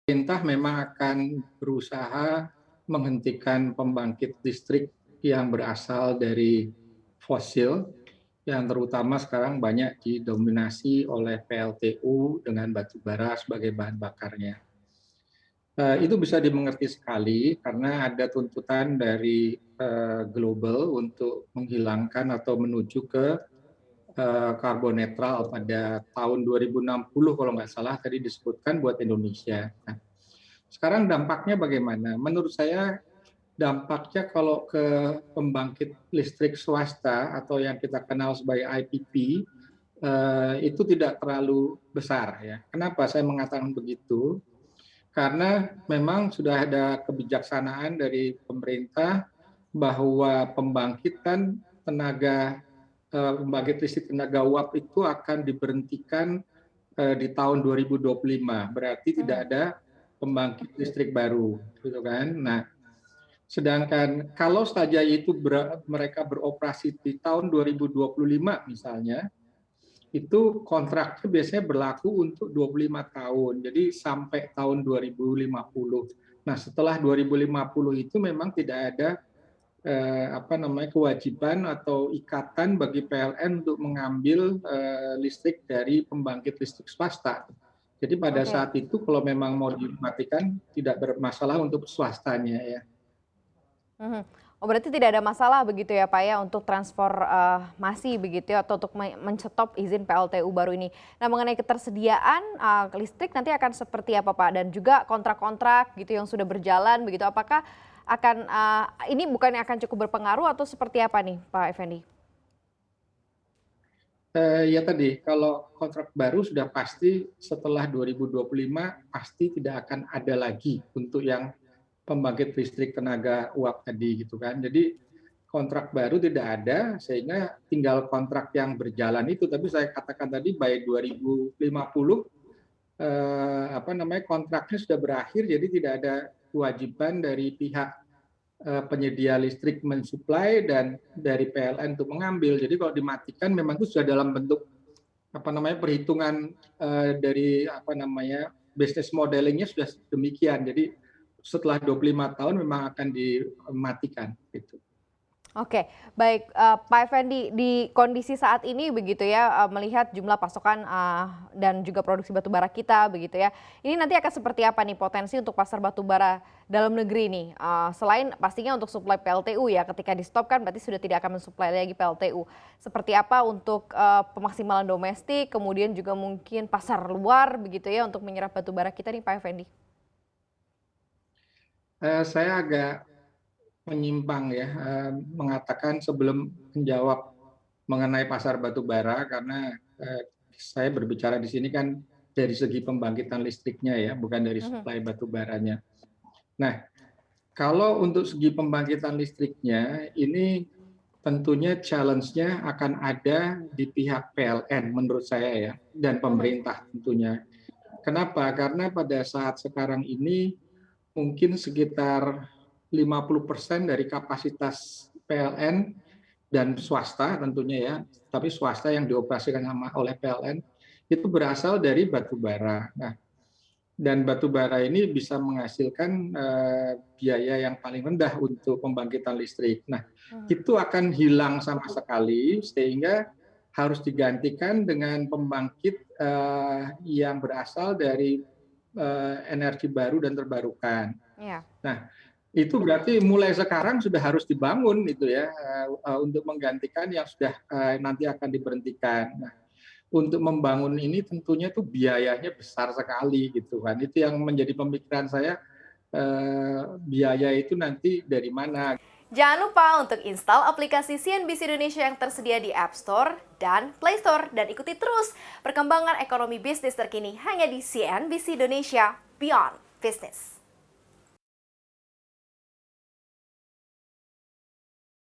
Pemerintah memang akan berusaha menghentikan pembangkit listrik yang berasal dari fosil, yang terutama sekarang banyak didominasi oleh PLTU dengan batu bara sebagai bahan bakarnya. Itu bisa dimengerti sekali karena ada tuntutan dari global untuk menghilangkan atau menuju ke karbon netral pada tahun 2060 kalau nggak salah tadi disebutkan buat Indonesia. Nah, sekarang dampaknya bagaimana? Menurut saya dampaknya kalau ke pembangkit listrik swasta atau yang kita kenal sebagai IPP itu tidak terlalu besar ya. Kenapa saya mengatakan begitu? Karena memang sudah ada kebijaksanaan dari pemerintah bahwa pembangkit listrik tenaga uap itu akan diberhentikan di tahun 2025. Berarti tidak Mhm. ada pembangkit listrik baru, gitu kan? Nah, sedangkan kalau saja itu mereka beroperasi di tahun 2025 misalnya, itu kontraknya biasanya berlaku untuk 25 tahun. Jadi sampai tahun 2050. Nah, setelah 2050 itu memang tidak ada kewajiban atau ikatan bagi PLN untuk mengambil listrik dari pembangkit listrik swasta. Jadi pada Oke. saat itu kalau memang mau dimatikan tidak bermasalah untuk swastanya ya. Mhm. Oh, berarti tidak ada masalah begitu ya Pak ya untuk transformasi begitu ya atau untuk men-stop izin PLTU baru ini. Nah, mengenai ketersediaan listrik nanti akan seperti apa Pak? Dan juga kontrak-kontrak gitu yang sudah berjalan begitu, apakah akan ini bukannya akan cukup berpengaruh atau seperti apa nih Pak Effendi? Ya tadi, kalau kontrak baru sudah pasti setelah 2025 pasti tidak akan ada lagi untuk yang pembangkit listrik tenaga uap tadi gitu kan. Jadi kontrak baru tidak ada sehingga tinggal kontrak yang berjalan itu. Tapi saya katakan tadi by 2050 kontraknya sudah berakhir jadi tidak ada kewajiban dari pihak penyedia listrik mensuplai dan dari PLN untuk mengambil. Jadi kalau dimatikan memang itu sudah dalam bentuk perhitungan dari bisnis modelingnya sudah demikian. Jadi setelah 25 tahun memang akan dimatikan gitu. Oke, baik, Pak Effendi, di kondisi saat ini begitu ya, melihat jumlah pasokan, dan juga produksi batubara kita begitu ya, ini nanti akan seperti apa nih potensi untuk pasar batubara dalam negeri nih? Selain pastinya untuk suplai PLTU ya, ketika di-stop kan berarti sudah tidak akan mensuplai lagi PLTU. Seperti apa untuk, pemaksimalan domestik, kemudian juga mungkin pasar luar begitu ya untuk menyerap batubara kita nih Pak Effendi? Saya agak menyimpang ya, mengatakan sebelum menjawab mengenai pasar batu bara karena saya berbicara di sini kan dari segi pembangkitan listriknya ya, bukan dari Mhm. suplai batu baranya. Nah, kalau untuk segi pembangkitan listriknya, ini tentunya challenge-nya akan ada di pihak PLN menurut saya ya, dan Mhm. pemerintah tentunya. Kenapa? Karena pada saat sekarang ini mungkin sekitar 50% dari kapasitas PLN dan swasta tentunya ya, tapi swasta yang dioperasikan oleh PLN itu berasal dari batu bara. Nah, dan batu bara ini bisa menghasilkan biaya yang paling rendah untuk pembangkitan listrik. Nah, Mhm. itu akan hilang sama sekali sehingga harus digantikan dengan pembangkit yang berasal dari energi baru dan terbarukan. Iya. Nah, itu berarti mulai sekarang sudah harus dibangun itu ya untuk menggantikan yang sudah nanti akan diberhentikan. Nah, untuk membangun ini tentunya tuh biayanya besar sekali gitu kan. Itu yang menjadi pemikiran saya biaya itu nanti dari mana. Jangan lupa untuk install aplikasi CNBC Indonesia yang tersedia di App Store dan Play Store dan ikuti terus perkembangan ekonomi bisnis terkini hanya di CNBC Indonesia Beyond Business.